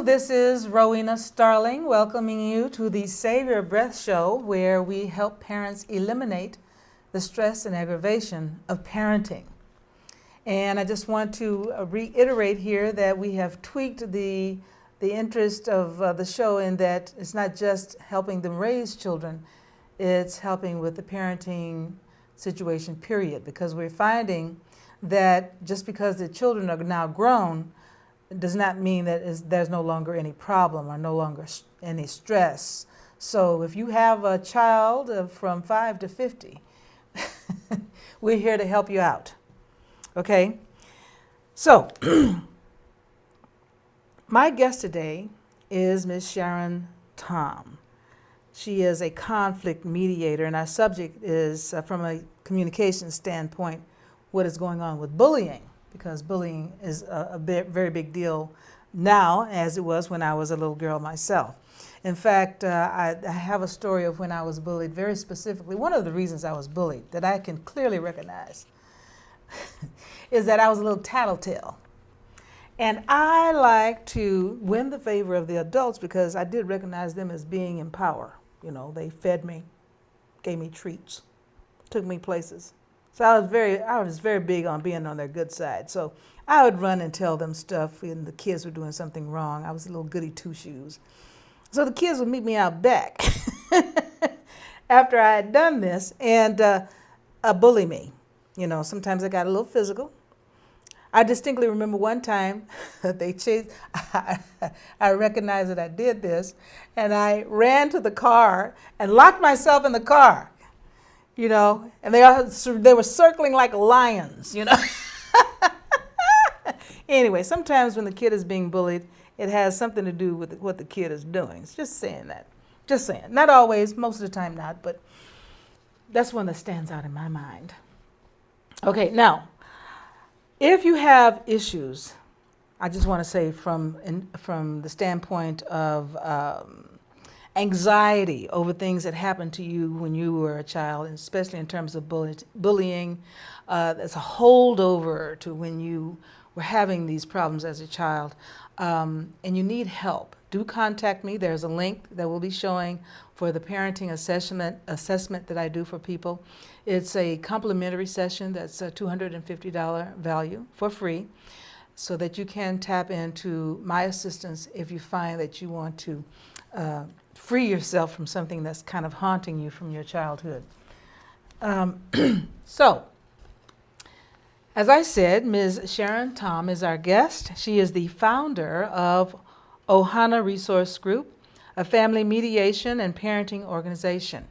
this is Rowena Starling welcoming you to the Save Your Breath show, where we help parents eliminate the stress and aggravation of parenting. And I just want to reiterate here that we have tweaked the interest of the show in that it's not just helping them raise children, it's helping with the parenting situation, period. Because we're finding that just because the children are now grown does not mean that there's no longer any problem or no longer any stress. So if you have a child from 5 to 50, we're here to help you out. Okay? So, my guest today is Ms. Sharon Tom. She is a conflict mediator, and our subject is, from a communication standpoint, what is going on with bullying, because bullying is a very big deal now, as it was when I was a little girl myself. In fact, I have a story of when I was bullied very specifically. One of the reasons I was bullied that I can clearly recognize is that I was a little tattletale. And I like to win the favor of the adults because I did recognize them as being in power. You know, they fed me, gave me treats, took me places. So I was very big on being on their good side. So I would run and tell them stuff when the kids were doing something wrong. I was a little goody two-shoes. So the kids would meet me out back after I had done this and bully me. You know, sometimes I got a little physical. I distinctly remember one time that they chased, I recognized that I did this, and I ran to the car and locked myself in the car. You know, and they were circling like lions, you know. Anyway, sometimes when the kid is being bullied, it has something to do with what the kid is doing. It's just saying that. Just saying. Not always, most of the time not, but that's one that stands out in my mind. Okay, now, if you have issues, I just want to say from the standpoint of anxiety over things that happened to you when you were a child, and especially in terms of bullying, that's a holdover to when you were having these problems as a child, and you need help, do contact me. There's a link that will be showing for the parenting assessment that I do for people. It's a complimentary session that's a $250 value for free, so that you can tap into my assistance if you find that you want to free yourself from something that's kind of haunting you from your childhood. So, as I said, Ms. Sharon Tom is our guest. She is the founder of Ohana Group, a family mediation and parenting organization.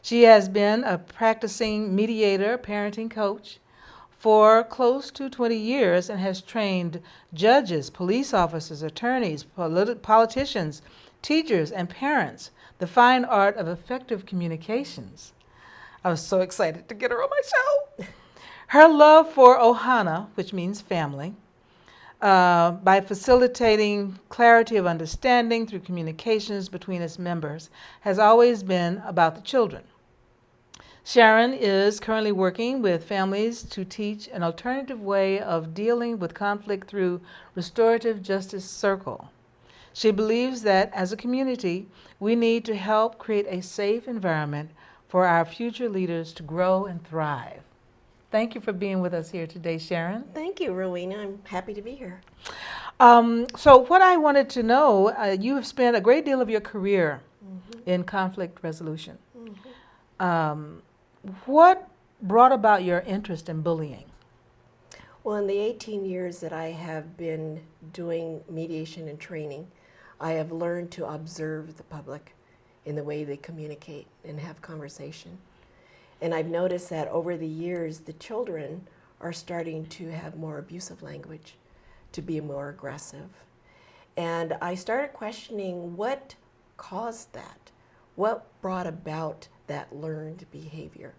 She has been a practicing mediator, parenting coach for close to 20 years and has trained judges, police officers, attorneys, politicians, teachers, and parents the fine art of effective communications. I was so excited to get her on my show. Her love for Ohana, which means family, by facilitating clarity of understanding through communications between its members, has always been about the children. Sharon is currently working with families to teach an alternative way of dealing with conflict through restorative justice circle. She believes that as a community, we need to help create a safe environment for our future leaders to grow and thrive. Thank you for being with us here today, Sharon. Thank you, Rowena. I'm happy to be here. So what I wanted to know, you have spent a great deal of your career in conflict resolution. What brought about your interest in bullying? Well, in the 18 years that I have been doing mediation and training, I have learned to observe the public in the way they communicate and have conversation. And I've noticed that over the years, the children are starting to have more abusive language, to be more aggressive. And I started questioning what caused that, what brought about that learned behavior.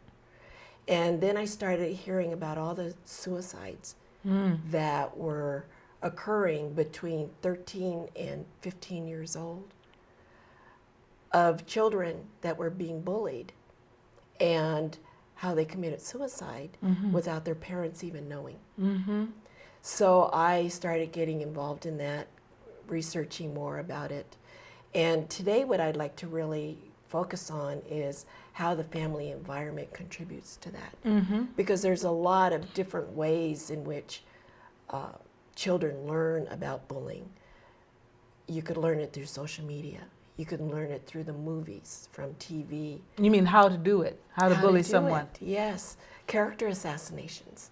And then I started hearing about all the suicides that were occurring between 13 and 15 years old of children that were being bullied, and how they committed suicide without their parents even knowing. So I started getting involved in that, researching more about it. And today what I'd like to really focus on is how the family environment contributes to that. Because there's a lot of different ways in which children learn about bullying. You could learn it through social media. You can learn it through the movies, from TV. You mean how to do it, how to bully do someone? it, yes. Character assassinations,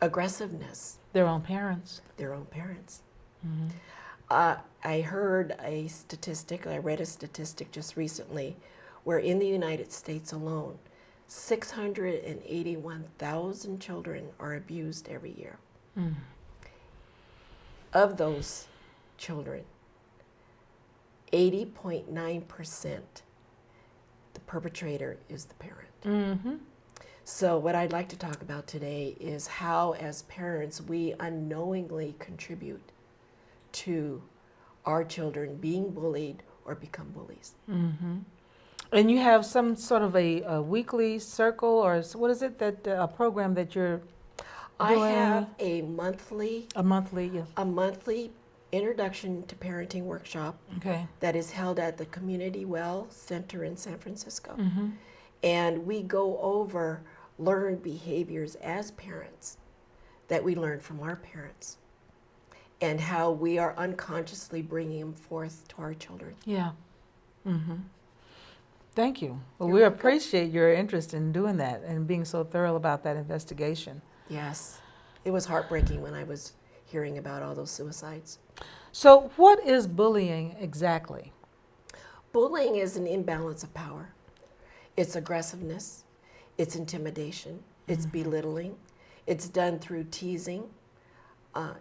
aggressiveness. Their own parents. Their own parents. I heard a statistic, I read a statistic just recently, where in the United States alone, 681,000 children are abused every year. Of those children, 80.9%, the perpetrator is the parent. So what I'd like to talk about today is how, as parents, we unknowingly contribute to our children being bullied or become bullies. And you have some sort of a weekly circle, or what is it, that a program that you're doing? I have a monthly yeah. introduction to parenting workshop Okay. that is held at the Community Well Center in San Francisco. And we go over learned behaviors as parents that we learned from our parents, and how we are unconsciously bringing them forth to our children. Yeah. Thank you. Well, You're we welcome. appreciate your interest in doing that and being so thorough about that investigation. Yes. It was heartbreaking when I was hearing about all those suicides. So what is bullying exactly? Bullying is an imbalance of power. It's aggressiveness, it's intimidation, it's belittling, it's done through teasing,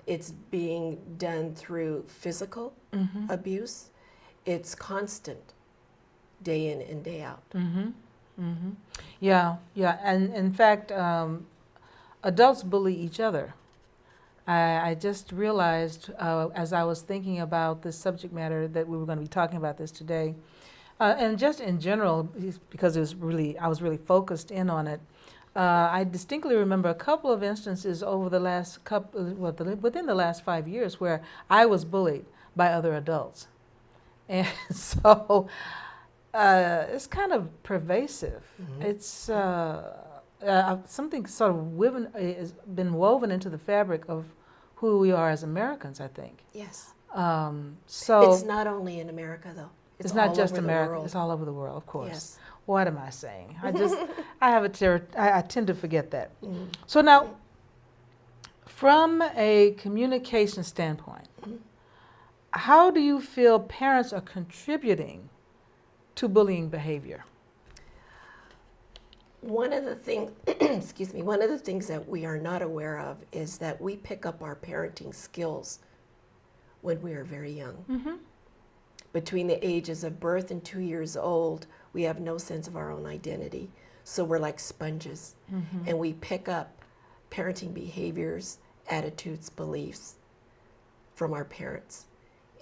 it's being done through physical abuse, it's constant, day in and day out. Yeah, and in fact, adults bully each other. I just realized as I was thinking about this subject matter that we were going to be talking about this today, and just in general, because I was really focused in on it. I distinctly remember a couple of instances over the last within the last 5 years where I was bullied by other adults, and so it's kind of pervasive. It's something sort of has been woven into the fabric of who we are as Americans, I think. Yes. So It's not only in America, though. it's not all just over the America. world. It's all over the world, of course. Yes. What am I saying? I tend to forget that. So now, from a communication standpoint, how do you feel parents are contributing to bullying behavior? One of the things, excuse me, one of the things that we are not aware of is that we pick up our parenting skills when we are very young. Between the ages of birth and 2 years old, we have no sense of our own identity. So we're like sponges, and we pick up parenting behaviors, attitudes, beliefs from our parents,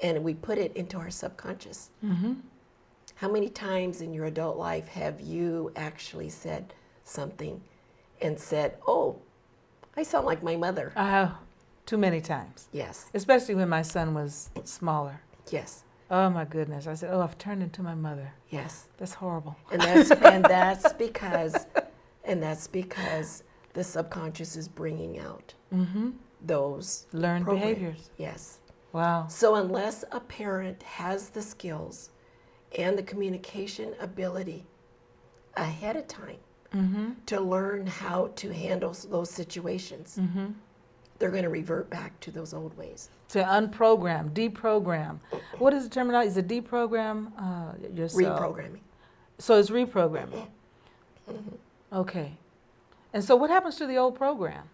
and we put it into our subconscious. How many times in your adult life have you actually said something and said, "Oh, I sound like my mother"? Too many times. Yes. Especially when my son was smaller. Yes. Oh my goodness. I said, oh, I've turned into my mother. Yes. That's horrible. And that's because the subconscious is bringing out those Learned programs. behaviors. Yes. Wow. So unless a parent has the skills and the communication ability ahead of time to learn how to handle those situations, they're going to revert back to those old ways. To unprogram, deprogram. What is the terminology? Is it deprogram yourself? Reprogramming. So it's reprogramming. Okay. And so what happens to the old program?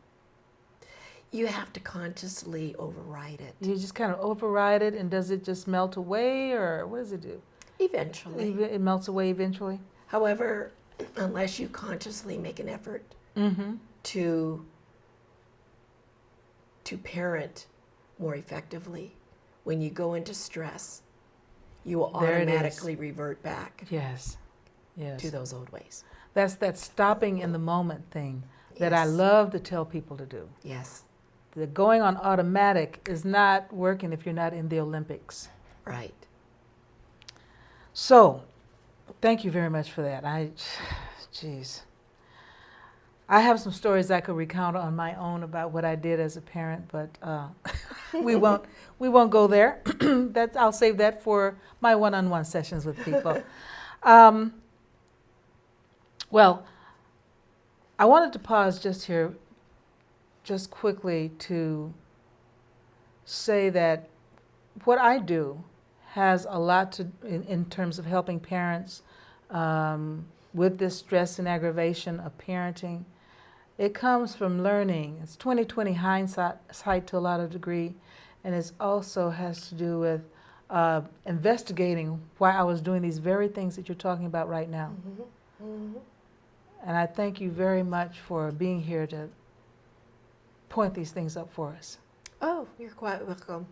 You have to consciously override it. You just kind of override it, and does it just melt away, or what does it do? Eventually. It melts away eventually? However, unless you consciously make an effort to parent more effectively, when you go into stress, you will There it is. automatically revert back Yes. to those old ways. That's that stopping in the moment thing that I Yes. love to tell people to do. Yes. the going on automatic is not working if you're not in the Olympics. Right. So, thank you very much for that. Geez. I have some stories I could recount on my own about what I did as a parent, but we won't go there. I'll save that for my one-on-one sessions with people. Well, I wanted to pause just here, just quickly to say that what I do has a lot to in terms of helping parents with this stress and aggravation of parenting. It comes from learning. It's 20/20 hindsight to a lot of degree, and it also has to do with investigating why I was doing these very things that you're talking about right now. Mm-hmm. Mm-hmm. And I thank you very much for being here to point these things up for us. Oh, you're quite welcome.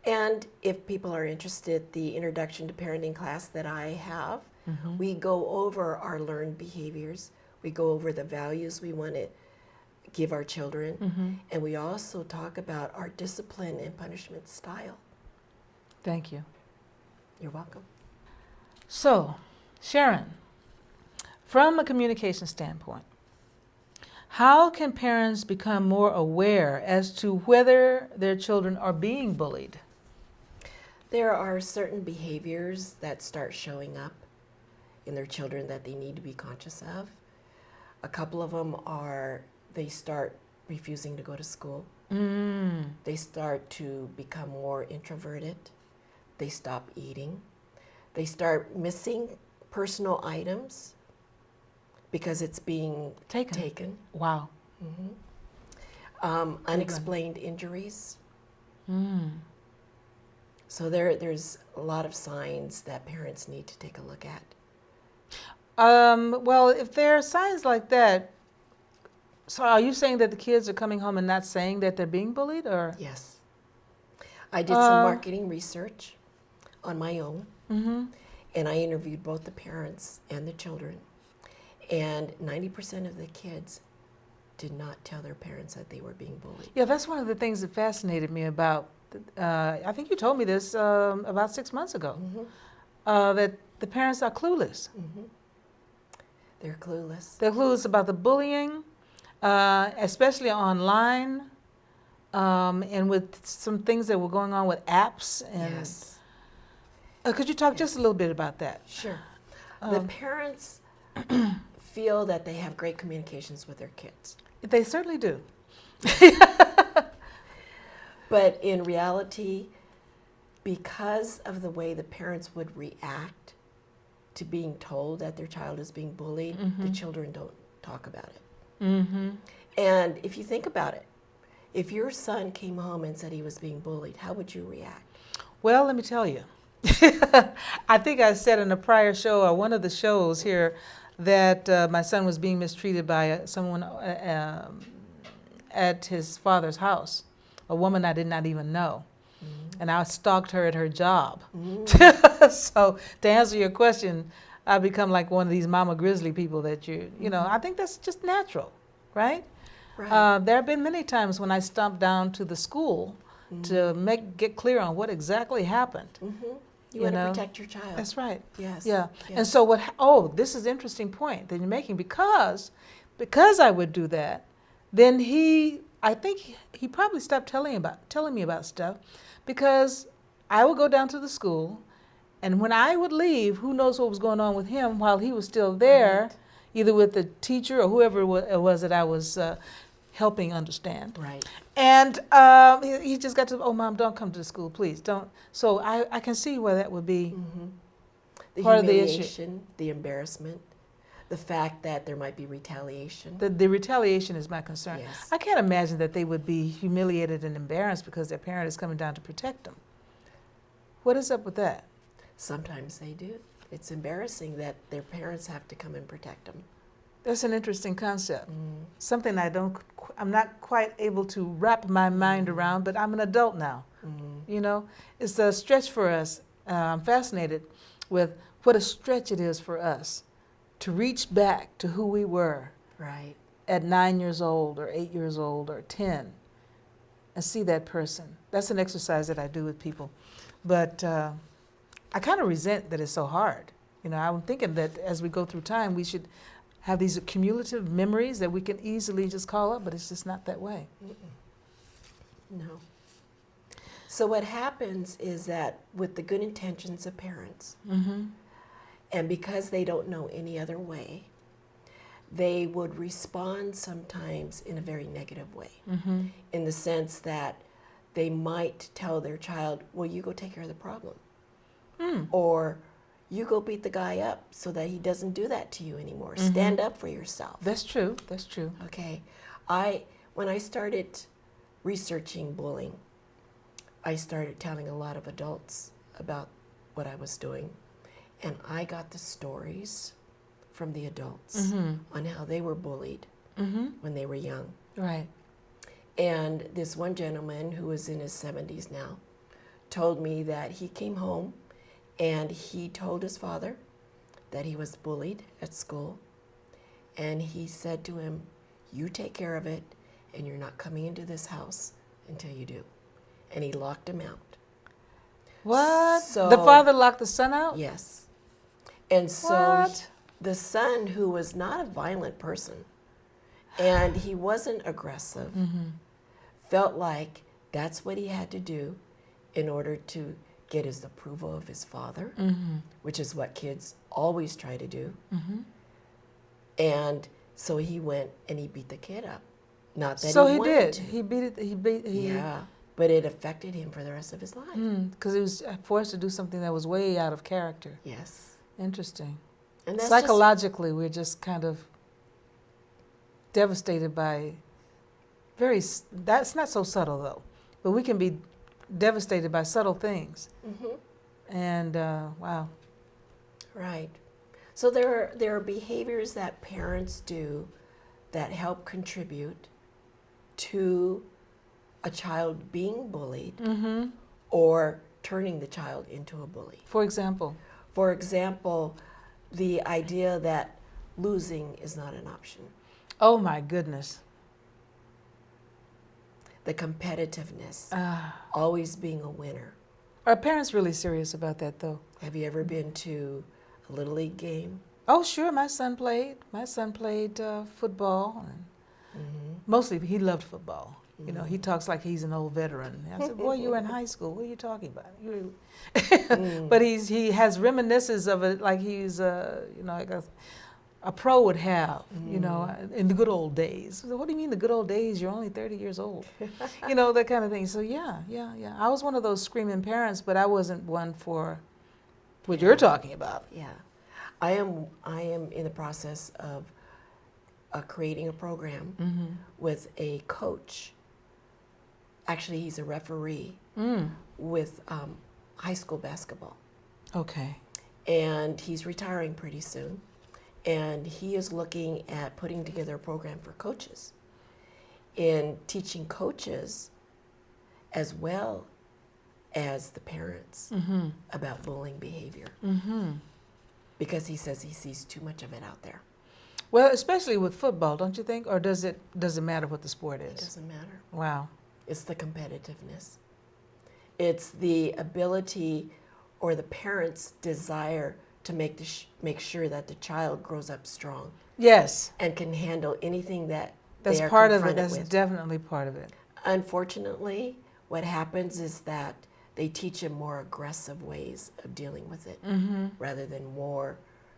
And if people are interested, the Introduction to Parenting class that I have, we go over our learned behaviors. We go over the values we want to give our children. And we also talk about our discipline and punishment style. Thank you. You're welcome. So, Sharon, from a communication standpoint, how can parents become more aware as to whether their children are being bullied? There are certain behaviors that start showing up in their children that they need to be conscious of. A couple of them are they start refusing to go to school. They start to become more introverted. They stop eating. They start missing personal items because it's being taken. Wow. Unexplained injuries. So there's a lot of signs that parents need to take a look at. Well, if there are signs like that, so are you saying that the kids are coming home and not saying that they're being bullied, or? Yes. I did some marketing research on my own, and I interviewed both the parents and the children, and 90% of the kids did not tell their parents that they were being bullied. Yeah, that's one of the things that fascinated me about, I think you told me this about 6 months ago, that the parents are clueless. They're clueless. They're clueless about the bullying, especially online, and with some things that were going on with apps. And Yes. Could you talk just a little bit about that? Sure. The parents feel that they have great communications with their kids. They certainly do. But in reality, because of the way the parents would react to being told that their child is being bullied, the children don't talk about it. And if you think about it, if your son came home and said he was being bullied, how would you react? Well, let me tell you. I think I said in a prior show, or one of the shows here, that my son was being mistreated by someone at his father's house, a woman I did not even know. And I stalked her at her job. So to answer your question, I become like one of these mama grizzly people that you know, I think that's just natural, right? Right. There have been many times when I stomped down to the school to get clear on what exactly happened. You want to know? protect your child. That's right. Yes. Yeah. Yes. And so this is an interesting point that you're making, because I would do that, then I think he probably stopped telling me about stuff, because I would go down to the school, and when I would leave, who knows what was going on with him while he was still there, Right. either with the teacher or whoever it was that I was helping understand. Right. And he just got to, oh, Mom, don't come to the school, please, don't. So I can see where that would be The part of the issue. humiliation, the embarrassment, the fact that there might be retaliation. The retaliation is my concern. Yes. I can't imagine that they would be humiliated and embarrassed because their parent is coming down to protect them. What is up with that? Sometimes they do. It's embarrassing that their parents have to come and protect them. That's an interesting concept. Something I'm not quite able to wrap my mind around, but I'm an adult now. You know, it's a stretch for us. I'm fascinated with what a stretch it is for us to reach back to who we were Right. at 9 years old or 8 years old or 10 and see that person. That's an exercise that I do with people. But I kind of resent that it's so hard. You know, I'm thinking that as we go through time, we should have these cumulative memories that we can easily just call up, but it's just not that way. No. So what happens is that with the good intentions of parents, Mm-hmm. and because they don't know any other way, they would respond sometimes in a very negative way, Mm-hmm. in the sense that they might tell their child, well, you go take care of the problem. Or you go beat the guy up so that he doesn't do that to you anymore. Mm-hmm. Stand up for yourself. That's true. That's true. Okay. When I started researching bullying, I started telling a lot of adults about what I was doing. And I got the stories from the adults Mm-hmm. on how they were bullied Mm-hmm. when they were young. Right. And this one gentleman who was in his 70s now told me that he came home and he told his father that he was bullied at school. And he said to him, you take care of it, and you're not coming into this house until you do. And he locked him out. What? So- The father locked the son out? Yes. And so What? the son, who was not a violent person, and he wasn't aggressive, felt like that's what he had to do in order to get his approval of his father, which is what kids always try to do. And so he went and he beat the kid up. Not that So he he wanted did. to. He beat it. He Yeah, but it affected him for the rest of his life. because he was forced to do something that was way out of character. Yes. Interesting. And that's Psychologically, we're just kind of devastated by that's not so subtle though, but we can be devastated by subtle things. And wow. Right. So there are behaviors that parents do that help contribute to a child being bullied or turning the child into a bully. For example. For example, the idea that losing is not an option. Oh my goodness. The competitiveness, always being a winner. Are parents really serious about that though? Have you ever been to a Little League game? Oh sure, my son played. My son played football, and mostly he loved football. You know, he talks like he's an old veteran. I said, "Boy, you were in high school. What are you talking about?" But he has reminiscences of it, like he's like a pro would have. You know, in the good old days. So what do you mean the good old days? You're only 30 years old. You know, that kind of thing. So yeah. I was one of those screaming parents, but I wasn't one for what you're talking about. Yeah. I am in the process of creating a program with a coach. Actually, he's a referee with high school basketball. Okay. And he's retiring pretty soon. And he is looking at putting together a program for coaches in teaching coaches as well as the parents about bullying behavior. Because he says he sees too much of it out there. Well, especially with football, don't you think? Or does it matter what the sport It is? doesn't matter. Wow. It's the competitiveness. It's the ability or the parents' desire to make sure that the child grows up strong Yes. and can handle anything that That's they are part of it. confronted That's with. definitely part of it. Unfortunately, what happens is that they teach them more aggressive ways of dealing with it rather than more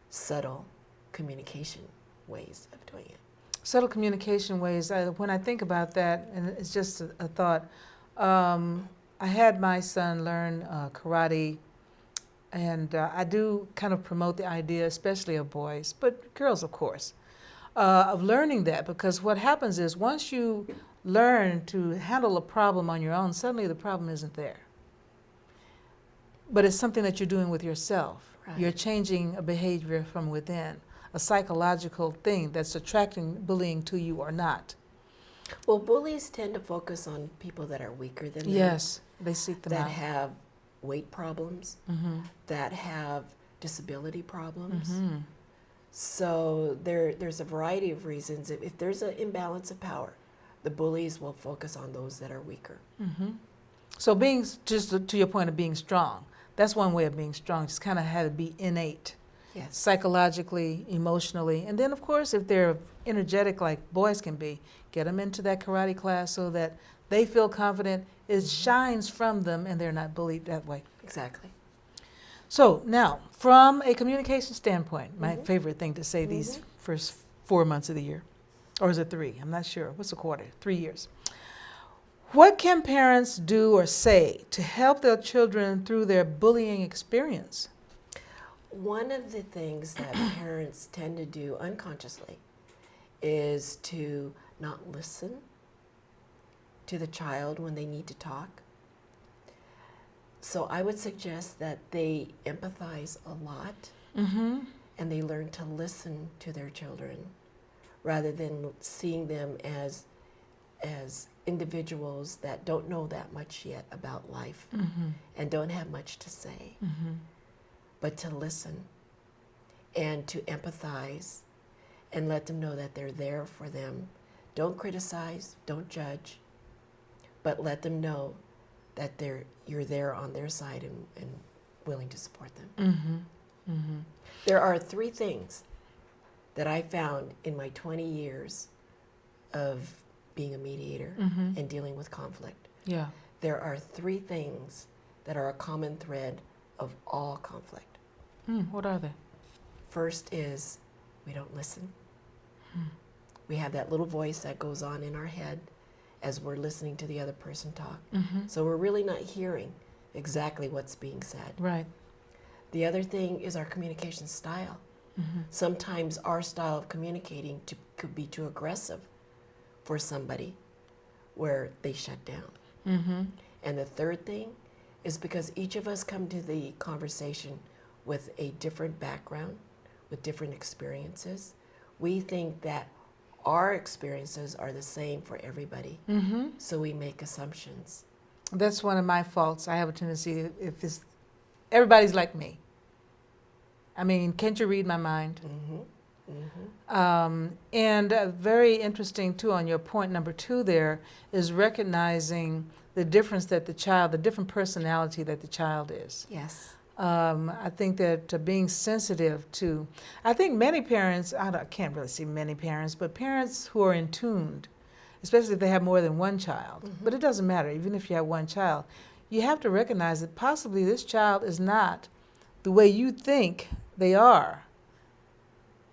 subtle communication ways of doing it. Subtle communication ways. When I think about that, and it's just a thought, I had my son learn karate, and I do kind of promote the idea, especially of boys, but girls, of course, of learning that, because what happens is once you learn to handle a problem on your own, suddenly the problem isn't there. But it's something that you're doing with yourself. Right. You're changing a behavior from within, a psychological thing that's attracting bullying to you or not. Well, bullies tend to focus on people that are weaker than them. Yes, they seek them that out. have weight problems, that have disability problems. So there's a variety of reasons. If there's an imbalance of power The bullies will focus on those that are weaker. So being, just to your point of being strong, that's one way of being strong, just kind of have it be innate, Yes. psychologically, emotionally. And then, of course, if they're energetic like boys can be, get them into that karate class so that they feel confident, it shines from them, and they're not bullied that way. Exactly. So now, from a communication standpoint, my favorite thing to say these first 4 months of the year, or is it 3? I'm not sure. What's a quarter? 3 years. What can parents do or say to help their children through their bullying experience? One of the things that parents tend to do unconsciously is to not listen to the child when they need to talk. So I would suggest that they empathize a lot and they learn to listen to their children rather than seeing them as individuals that don't know that much yet about life and don't have much to say, but to listen and to empathize and let them know that they're there for them. Don't criticize, don't judge, but let them know that you're there on their side and willing to support them. There are 3 things that I found in my 20 years of being a mediator and dealing with conflict. Yeah. There are 3 things that are a common thread of all conflict. What are they? First is we don't listen. We have that little voice that goes on in our head as we're listening to the other person talk. So we're really not hearing exactly what's being said. Right. The other thing is our communication style. Sometimes our style of communicating could be too aggressive for somebody where they shut down. And the third thing is because each of us come to the conversation with a different background, with different experiences. We think that our experiences are the same for everybody. So we make assumptions. That's one of my faults. I have a tendency, if it's, everybody's like me. I mean, can't you read my mind? And very interesting too on your point number 2 there is recognizing the difference that the different personality that the child is. Yes. I think that being sensitive to, I think many parents, I can't really see many parents, but parents who are in tuned, especially if they have more than one child, but it doesn't matter, even if you have one child, you have to recognize that possibly this child is not the way you think they are.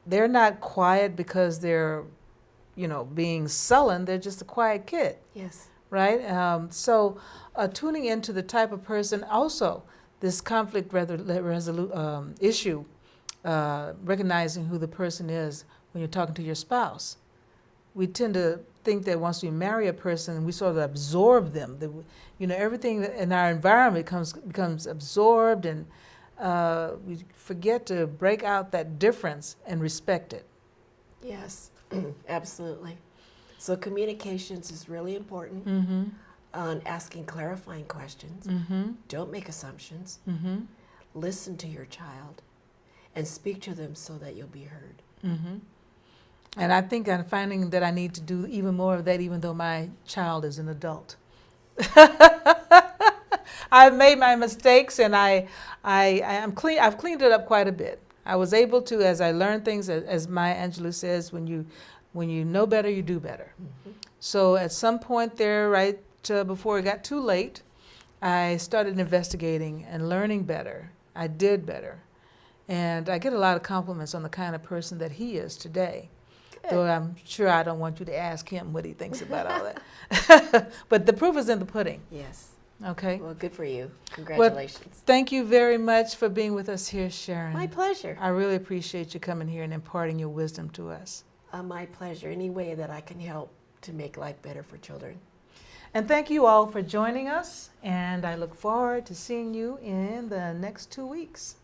They're not quiet because they're, being sullen. They're just a quiet kid. Yes. Right? So tuning into the type of person, also this conflict issue, recognizing who the person is when you're talking to your spouse. We tend to think that once we marry a person, we sort of absorb them. Everything in our environment becomes absorbed, and we forget to break out that difference and respect it. Yes, absolutely. So communications is really important on asking clarifying questions. Don't make assumptions. Listen to your child and speak to them so that you'll be heard. And I think I'm finding that I need to do even more of that, even though my child is an adult. I've made my mistakes, and I'm clean. I've cleaned it up quite a bit. I was able to, as I learned things, as Maya Angelou says, when you know better, you do better. So at some point there, right before it got too late, I started investigating and learning better. I did better. And I get a lot of compliments on the kind of person that he is today. Good. Though I'm sure I don't want you to ask him what he thinks about all that. But the proof is in the pudding. Yes. Okay. Well, good for you. Congratulations. Well, thank you very much for being with us here, Sharon. My pleasure. I really appreciate you coming here and imparting your wisdom to us. My pleasure. Any way that I can help to make life better for children. And thank you all for joining us, and I look forward to seeing you in the next 2 weeks.